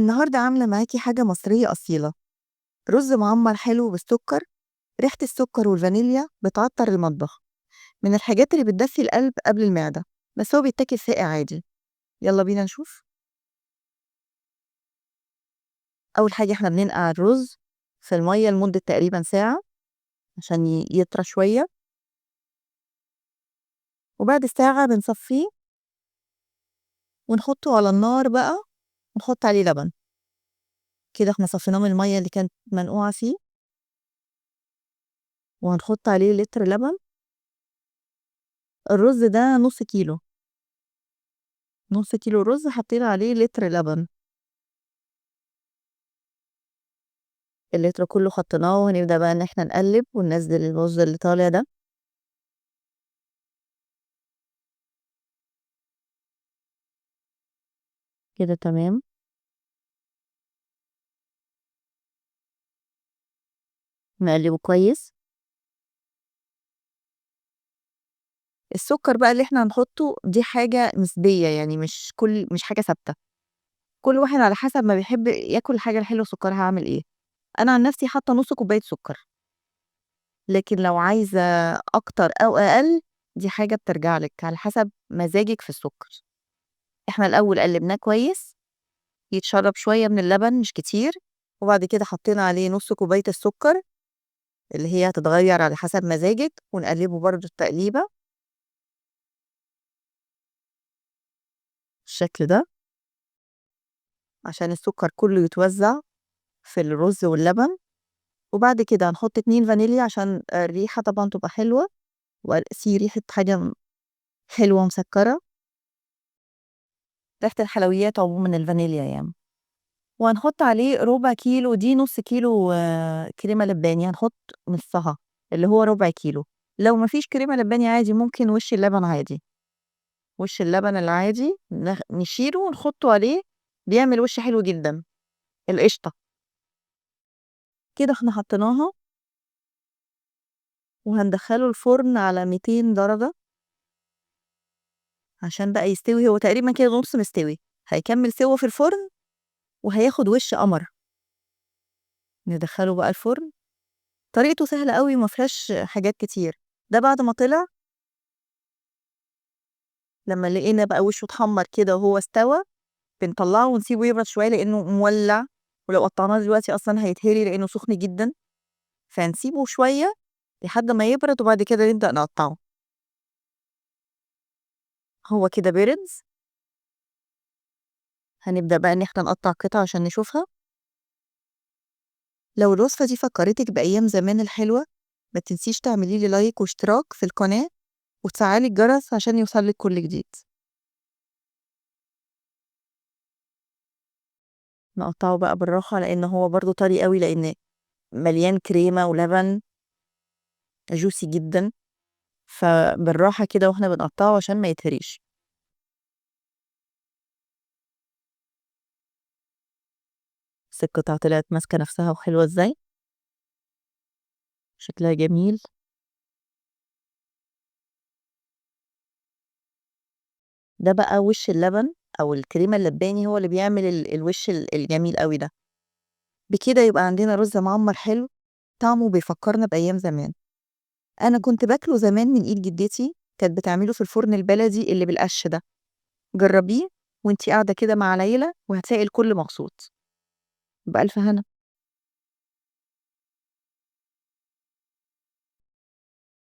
النهاردة عاملة معاكِ حاجة مصرية أصيلة، رز معمّر حلو بالسُكّر، ريحة السُكّر والفانيليا بتعطّر المطبخ، من الحاجات اللي بتدفّي القلب قبل المعدة، بس هو بيتاكل ساقع عادي، يالّا بينا نشوف. أول حاجة إحنا بننقع الرز في المَيّة لمدة تقريبًا ساعة عشان يطرى شوية، وبعد الساعة بنصفّيه ونحطّه على النار بقى ونحط عليه لبن، كده إحنا صفّيناه من المَيّة اللي كانت منقوعة فيه، وهنحط عليه لتر لبن. الرز ده نُص كيلو، نُص كيلو رز حطينا عليه لتر لبن. اللتر كله حطيناه وهنبدأ بقى إن إحنا نقلِّب وننزّل الرز اللي طالع ده. كده تمام. نقلِّبه كويس. السُكّر بقى اللي إحنا هنحطه دي حاجة نسبية، يعني مش حاجة ثابتة، كل واحد على حسب ما بيحب ياكل الحاجة الحلوة سُكّرها عامل إيه. أنا عن نفسي حاطة نُص كوباية سُكّر، لكن لو عايزة أكتر أو أقل دي حاجة بترجع لِك على حسب مزاجِك في السُكّر. إحنا الأول قلِّبناه كويس، يتشرّب شوية من اللبن مش كتير، وبعد كده حطينا عليه نُص كوباية السُكّر اللي هي هتتغيّر على حسب مزاجِك، ونقلّبه برضه التقليبة بالشكل ده، عشان السُكّر كلّه يتوزّع في الرز واللبن، وبعد كده هنحط 2 فانيليا عشان الريحة طبعًا تبقى حلوة، في ريحة حاجة حلوة مسكّرة، ريحة الحلويات عمومًا الفانيليا يعني، وهنحط عليه ربع كيلو دي نُص كيلو كريمة لباني، هنحط نُصّها اللي هو ربع كيلو، لو ما فيش كريمة لباني عادي ممكن وِش اللبن عادي. وش اللبن العادي نشيله ونحطه عليه بيعمل وش حلو جدًا، القشطة. كده إحنا حطيناها وهندخّله الفرن على 200 درجة عشان بقى يستوي، هو تقريبًا كده نُص مستوي، هيكمّل سِوَا في الفرن وهياخد وش قمر. ندخّله بقى الفرن، طريقته سهلة أوي وما فيهاش حاجات كتير. ده بعد ما طلع لمّا لقينا بقى وشه اتحمّر كده وهو استوى، بنطلّعه ونسيبه يبرد شوية لإنه مولّع، ولو قطّعناه دلوقتي أصلًا هيتهري لإنه سُخن جدًا. فنسيبه شوية لحد ما يبرد وبعد كده نبدأ نقطّعه. هو كده بِرِد، هنبدأ بقى إن إحنا نقطّع قطع عشان نشوفها. لو الوصفة دي فكّرتِك بأيام زمان الحلوة، ما تنسيش تعملي لي لايك واشتراك في القناة وتفعّلي الجرس عشان يوصل لِك كل جديد. نقطّعه بقى بالراحة لإن هو برضه طري أوي لإن مليان كريمة ولبن juicy جدًا، فبالراحة كده وإحنا بنقطّعه عشان ما يتهريش. بُصّي القطع طلعت ماسكة نفسها وحلوة إزاي، شكلها جميل. ده بقى وِش اللبن أو الكريمة اللباني هو اللي بيعمل الوِش الجميل أوي ده. بكده يبقى عندنا رز معمّر حلو، طعمه بيفكّرنا بأيام زمان. أنا كنت باكله زمان من إيد جدتي، كانت بتعمله في الفرن البلدي اللي بالقش ده. جرّبيه وأنتِ قاعدة كده مع العيلة وهتلاقي الكل مبسوط. بألف هنا.